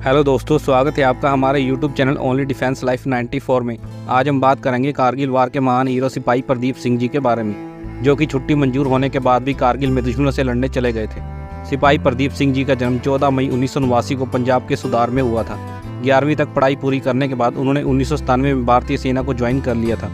Hello दोस्तों, स्वागत है आपका हमारे YouTube channel only defence life 94 में। आज हम बात करेंगे कारगिल वार के महान हीरो सिपाही प्रदीप सिंह जी के बारे में, जो कि छुट्टी मंजूर होने के बाद भी कारगिल में दुश्मनों से लड़ने चले गए थे। सिपाही प्रदीप सिंह जी का जन्म 14 मई 1989 को पंजाब के सुधार में हुआ था। 11वीं तक पढ़ाई पूरी करने के बाद उन्होंने 1997 में भारतीय सेना को ज्वाइन कर लिया था।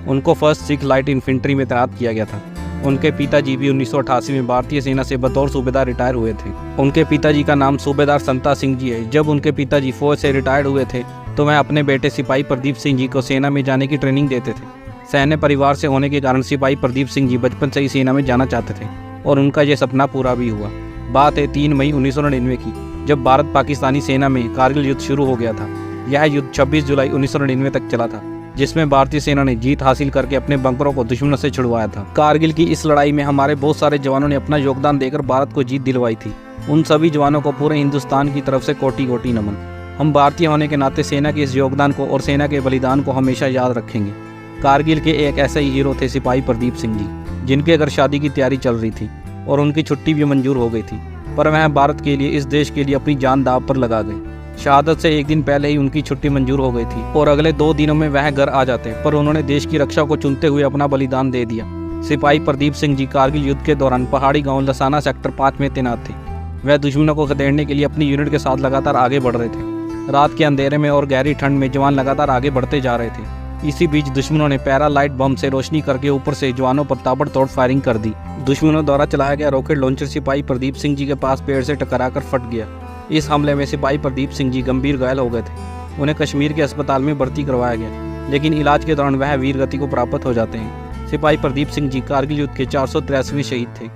उनको फर्स्ट सिख लाइट इन्फेंट्री में तैनात किया गया था। उनके पिताजी भी 1988 में भारतीय सेना से बतौर सूबेदार रिटायर हुए थे। उनके पिताजी का नाम सूबेदार संता सिंह जी है। जब उनके पिताजी फौज से रिटायर्ड हुए थे तो वह अपने बेटे सिपाही प्रदीप सिंह जी को सेना में जाने की ट्रेनिंग देते थे। सैन्य परिवार से होने के कारण सिपाही प्रदीप सिंह जी बचपन से ही सेना में जाना चाहते थे और उनका ये सपना पूरा भी हुआ। बात है 3 मई 1999 की, जब भारत पाकिस्तानी सेना में कारगिल युद्ध शुरू हो गया था। यह युद्ध 26 जुलाई 1999 तक चला था, जिसमें भारतीय सेना ने जीत हासिल करके अपने बंकरों को दुश्मनों से छुड़वाया था। कारगिल की इस लड़ाई में हमारे बहुत सारे जवानों ने अपना योगदान देकर भारत को जीत दिलवाई थी। उन सभी जवानों को पूरे हिंदुस्तान की तरफ से कोटि कोटि नमन। हम भारतीय होने के नाते सेना के इस योगदान को और सेना के बलिदान को हमेशा याद रखेंगे। कारगिल के एक ऐसे ही हीरो थे सिपाही प्रदीप सिंह जी, जिनके घर शादी की तैयारी चल रही थी और उनकी छुट्टी भी मंजूर हो गई थी, पर वह भारत के लिए, इस देश के लिए अपनी जान दांव पर लगा गए। शहादत से एक दिन पहले ही उनकी छुट्टी मंजूर हो गई थी और अगले 2 दिनों में वह घर आ जाते, पर उन्होंने देश की रक्षा को चुनते हुए अपना बलिदान दे दिया। सिपाही प्रदीप सिंह जी कारगिल युद्ध के दौरान पहाड़ी गांव लसाना सेक्टर 5 में तैनात थे। वह दुश्मनों को खदेड़ने के लिए अपनी यूनिट के साथ लगातार आगे बढ़ रहे थे। रात के अंधेरे में और गहरी ठंड में जवान लगातार आगे बढ़ते जा रहे थे। इसी बीच दुश्मनों ने पैरालाइट बम से रोशनी करके ऊपर से जवानों पर ताबड़तोड़ फायरिंग कर दी। दुश्मनों द्वारा चलाया गया रॉकेट लॉन्चर सिपाही प्रदीप सिंह जी के पास पेड़ से टकराकर फट गया। इस हमले में सिपाही प्रदीप सिंह जी गंभीर घायल हो गए थे। उन्हें कश्मीर के अस्पताल में भर्ती करवाया गया, लेकिन इलाज के दौरान वह वीरगति को प्राप्त हो जाते हैं। सिपाही प्रदीप सिंह जी कारगिल युद्ध के 483वें शहीद थे।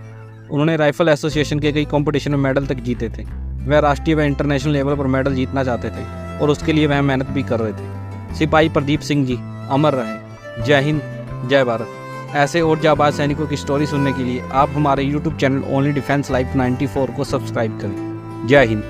उन्होंने राइफल एसोसिएशन के कई कंपटीशन में मेडल तक जीते थे। वह राष्ट्रीय व इंटरनेशनल लेवल पर मेडल जीतना चाहते थे और उसके लिए वह मेहनत भी कर रहे थे। सिपाही प्रदीप सिंह जी अमर रहे। जय हिंद, जय भारत। ऐसे और जाबाज सैनिकों की स्टोरी सुनने के लिए आप हमारे YouTube channel only defence life 94 को सब्सक्राइब करें। जय हिंद।